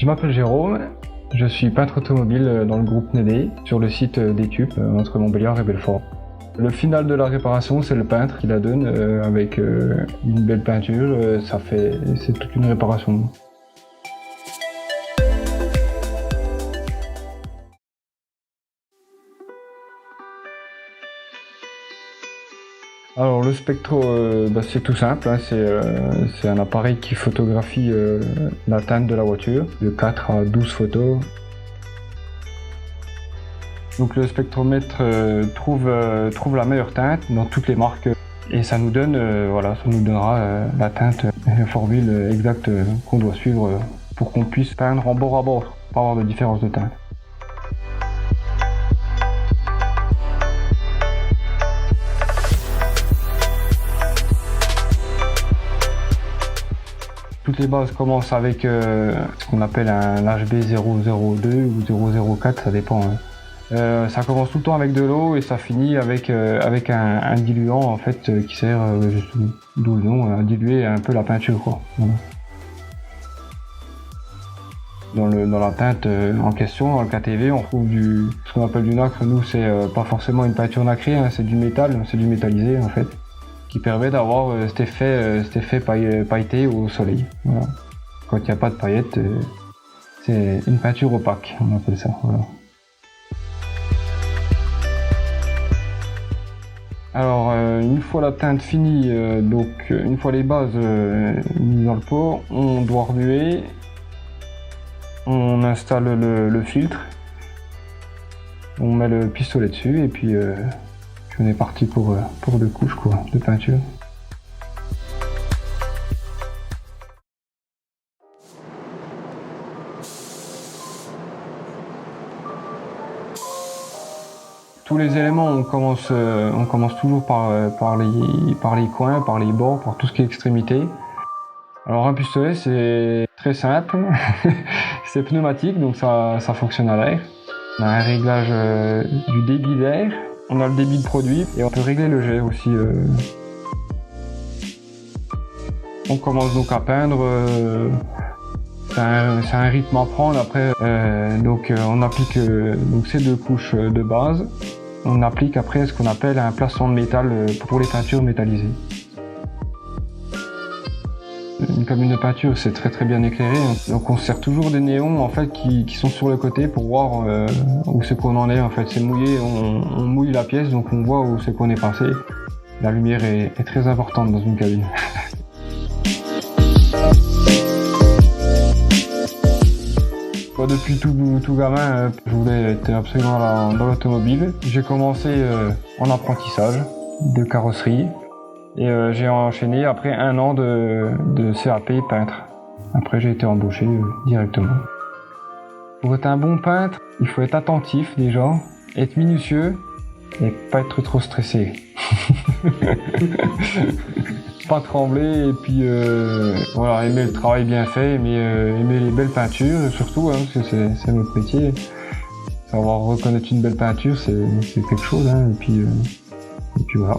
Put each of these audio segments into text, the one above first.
m'appelle Jérôme, je suis peintre automobile dans le groupe Nédé sur le site d'Étup entre Montbéliard et Belfort. Le final de la réparation, c'est le peintre qui la donne avec une belle peinture, c'est toute une réparation. Alors le spectro, c'est tout simple, hein, c'est un appareil qui photographie la teinte de la voiture, de 4 à 12 photos. Donc le spectromètre trouve la meilleure teinte dans toutes les marques et ça nous donnera la teinte, la formule exacte qu'on doit suivre pour qu'on puisse peindre en bord à bord, pas avoir de différence de teinte. Toutes les bases commencent avec ce qu'on appelle un HB 002 ou 004, ça dépend. Hein. Ça commence tout le temps avec de l'eau et ça finit avec un diluant en fait qui sert d'où le nom, à diluer un peu la peinture, quoi. Voilà. Dans la teinte en question, dans le KTV, on trouve ce qu'on appelle du nacre. Nous, c'est pas forcément une peinture nacrée, hein, c'est du métal, c'est du métallisé en fait, qui permet d'avoir cet effet pailleté au soleil. Voilà. Quand il n'y a pas de paillettes, c'est une peinture opaque, on appelle ça. Voilà. Alors, une fois la teinte finie, une fois les bases mises dans le pot, on doit remuer, on installe le filtre, on met le pistolet dessus et puis on est parti pour 2 couches de peinture. Tous les éléments, on commence toujours par les coins, par les bords, par tout ce qui est extrémité. Alors un pistolet, c'est très simple, c'est pneumatique, donc ça fonctionne à l'air. On a un réglage du débit d'air, on a le débit de produit et on peut régler le jet aussi. On commence donc à peindre. C'est un rythme à prendre. Après, on applique ces 2 couches de base. On applique après ce qu'on appelle un plastron de métal pour les peintures métallisées. Une cabine de peinture, c'est très bien éclairé. Donc on sert toujours des néons en fait qui sont sur le côté pour voir où c'est qu'on en est. En fait, c'est mouillé, on mouille la pièce, donc on voit où c'est qu'on est passé. La lumière est très importante dans une cabine. Depuis tout gamin, je voulais être absolument dans l'automobile. J'ai commencé en apprentissage de carrosserie et j'ai enchaîné après 1 an de CAP peintre. Après j'ai été embauché directement. Pour être un bon peintre, il faut être attentif déjà, être minutieux et pas être trop stressé. Pas trembler et puis aimer le travail bien fait, aimer les belles peintures surtout, hein, parce que c'est notre métier. Savoir reconnaître une belle peinture, c'est quelque chose, hein, et puis voilà.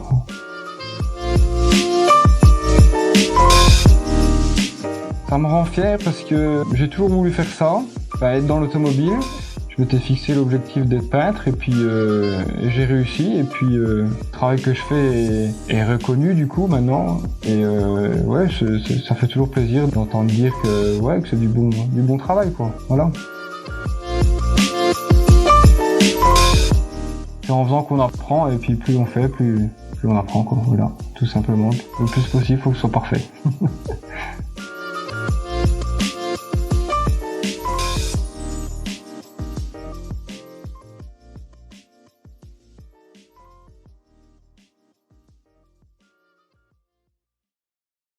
Ça me rend fier parce que j'ai toujours voulu faire ça, être dans l'automobile. Je m'étais fixé l'objectif d'être peintre et puis j'ai réussi et puis le travail que je fais est reconnu du coup maintenant et ça fait toujours plaisir d'entendre dire que c'est du bon travail, quoi. Voilà. C'est en faisant qu'on apprend et puis plus on fait, plus on apprend, quoi. Voilà, tout simplement. Le plus possible, il faut que ce soit parfait.